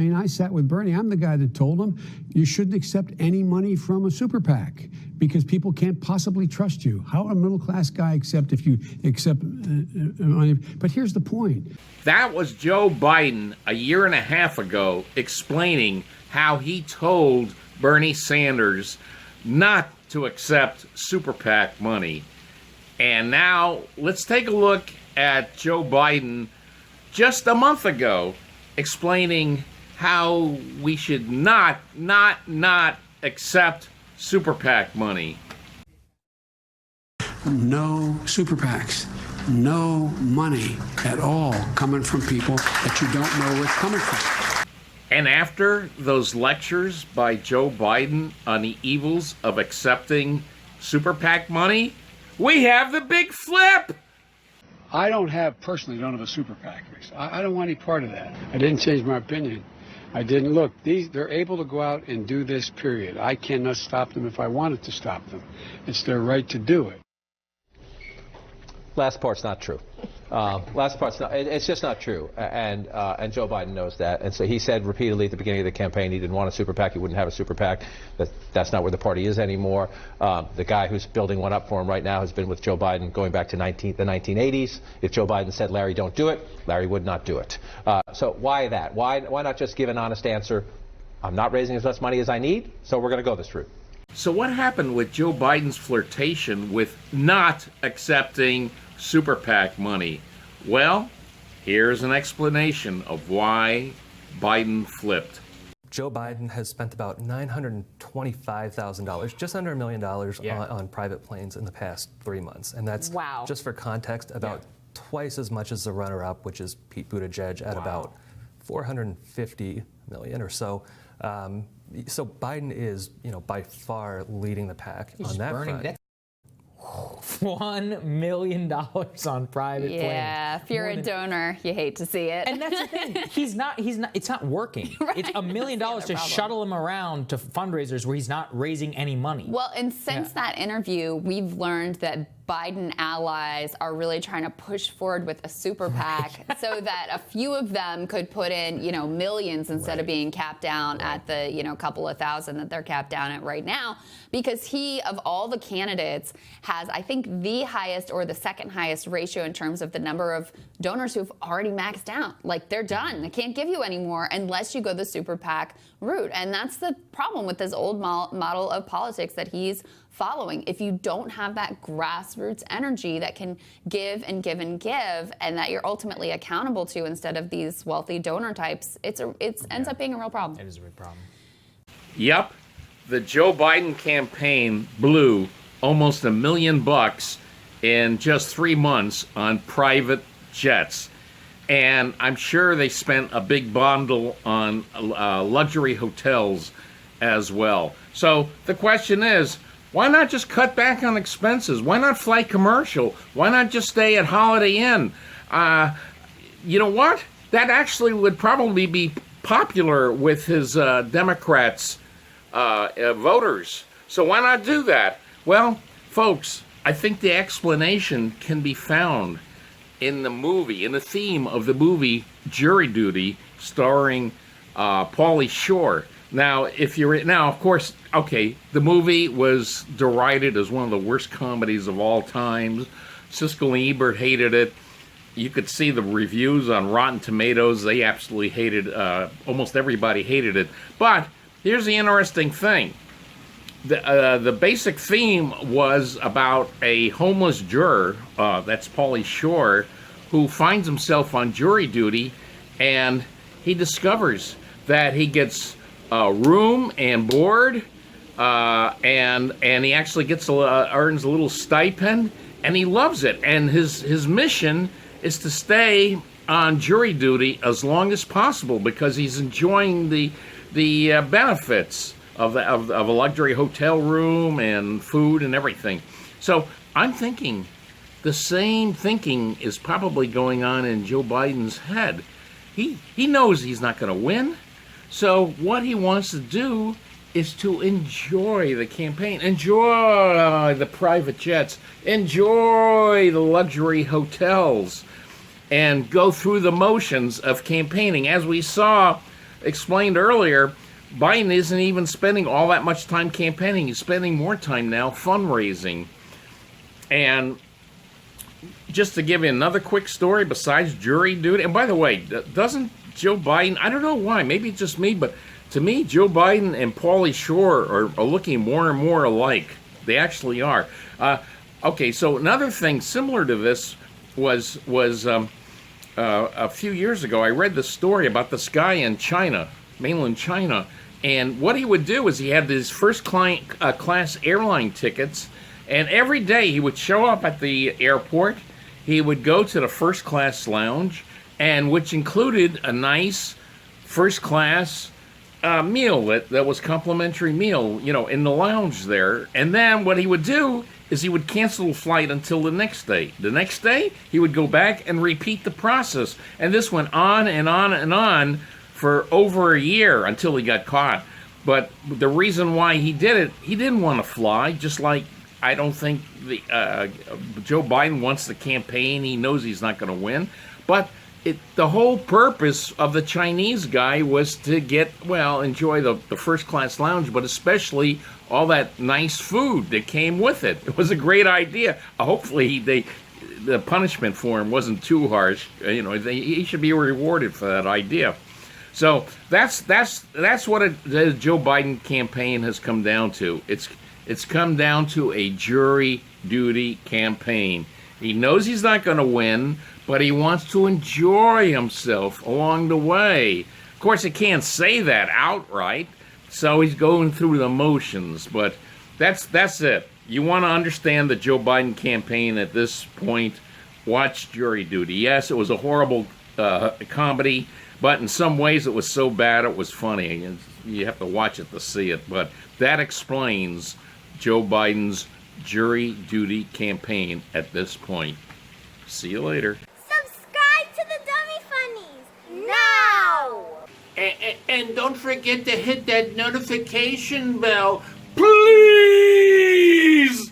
I mean, I sat with Bernie. I'm the guy that told him you shouldn't accept any money from a super PAC because people can't possibly trust you. How would a middle-class guy accept if you accept money? But here's the point. That was Joe Biden a year and a half ago explaining how he told Bernie Sanders not to accept super PAC money. And now let's take a look at Joe Biden just a month ago explaining how we should not accept super PAC money. No super PACs, no money at all coming from people that you don't know where it's coming from. And after those lectures by Joe Biden on the evils of accepting super PAC money, we have the big flip. I personally don't have a super PAC. I don't want any part of that. I didn't change my opinion. I didn't look. They're able to go out and do this, period. I cannot stop them if I wanted to stop them. It's their right to do it. Last part's not true. Last part's not. It's just not true. And Joe Biden knows that. And so he said repeatedly at the beginning of the campaign he didn't want a super PAC. He wouldn't have a super PAC. That's not where the party is anymore. The guy who's building one up for him right now has been with Joe Biden going back to the 1980s. If Joe Biden said, Larry, don't do it, Larry would not do it. So why that? Why not just give an honest answer? I'm not raising as much money as I need, so we're going to go this route. So what happened with Joe Biden's flirtation with not accepting super PAC money? Well, here's an explanation of why Biden flipped. Joe Biden has spent about $925,000, just under $1 million on private planes in the past 3 months. And that's, just for context, about twice as much as the runner-up, which is Pete Buttigieg, at about $450 million or so. So Biden is, by far leading the pack on that front. $1 million on private planes. Yeah, if you're a donor, you hate to see it. And that's the thing. He's not, it's not working. Right. It's $1 million to shuttle him around to fundraisers where he's not raising any money. Well, and since that interview, we've learned that Biden allies are really trying to push forward with a super PAC so that a few of them could put in, millions instead of being capped down at the, couple of thousand that they're capped down at right now. Because he, of all the candidates, has, I think, the highest or the second highest ratio in terms of the number of donors who've already maxed out. Like, they're done. They can't give you any more unless you go the super PAC route. And that's the problem with this old model of politics that he's following. If you don't have that grassroots energy that can give and give and give, and that you're ultimately accountable to instead of these wealthy donor types, it ends up being a real problem. It is a real problem. Yep. The Joe Biden campaign blew almost $1 million in just 3 months on private jets. And I'm sure they spent a big bundle on luxury hotels as well. So the question is, why not just cut back on expenses? Why not fly commercial? Why not just stay at Holiday Inn? You know what? That actually would probably be popular with his Democrats voters. So why not do that? Well, folks, I think the explanation can be found in the movie, in the theme of the movie Jury Duty, starring Pauly Shore. Now, of course, okay, the movie was derided as one of the worst comedies of all time. Siskel and Ebert hated it. You could see the reviews on Rotten Tomatoes. They absolutely hated, almost everybody hated it. But here's the interesting thing. The basic theme was about a homeless juror, that's Pauly Shore, who finds himself on jury duty, and he discovers that he gets room and board, and he actually earns a little stipend, and he loves it. And his mission is to stay on jury duty as long as possible because he's enjoying the benefits of a luxury hotel room and food and everything. So I'm thinking the same thinking is probably going on in Joe Biden's head. He knows he's not going to win. So what he wants to do is to enjoy the campaign, enjoy the private jets, enjoy the luxury hotels, and go through the motions of campaigning. As we saw explained earlier, Biden isn't even spending all that much time campaigning. He's spending more time now fundraising. And just to give you another quick story besides jury duty, and by the way, doesn't Joe Biden, I don't know why, maybe it's just me, but to me, Joe Biden and Pauly Shore are looking more and more alike. They actually are. Okay, so another thing similar to this was a few years ago, I read the story about this guy in China, mainland China, and what he would do is he had these first class airline tickets, and every day he would show up at the airport, he would go to the first class lounge, and which included a nice first class meal that was complimentary meal, you know, in the lounge there. And then what he would do is he would cancel the flight until the next day. The next day, he would go back and repeat the process. And this went on and on and on for over a year until he got caught. But the reason why he did it, he didn't want to fly, just like I don't think Joe Biden wants to campaign. He knows he's not going to win. But the whole purpose of the Chinese guy was to enjoy the first class lounge, but especially all that nice food that came with it. It was a great idea. Hopefully the punishment for him wasn't too harsh. You know, he should be rewarded for that idea. So that's what the Joe Biden campaign has come down to. It's come down to a jury duty campaign. He knows he's not going to win, but he wants to enjoy himself along the way. Of course, he can't say that outright, so he's going through the motions. But that's it. You want to understand the Joe Biden campaign at this point, watch Jury Duty. Yes, it was a horrible comedy, but in some ways it was so bad it was funny. And you have to watch it to see it. But that explains Joe Biden's Jury Duty campaign at this point. See you later. Subscribe to the Dummy Funnies now! And don't forget to hit that notification bell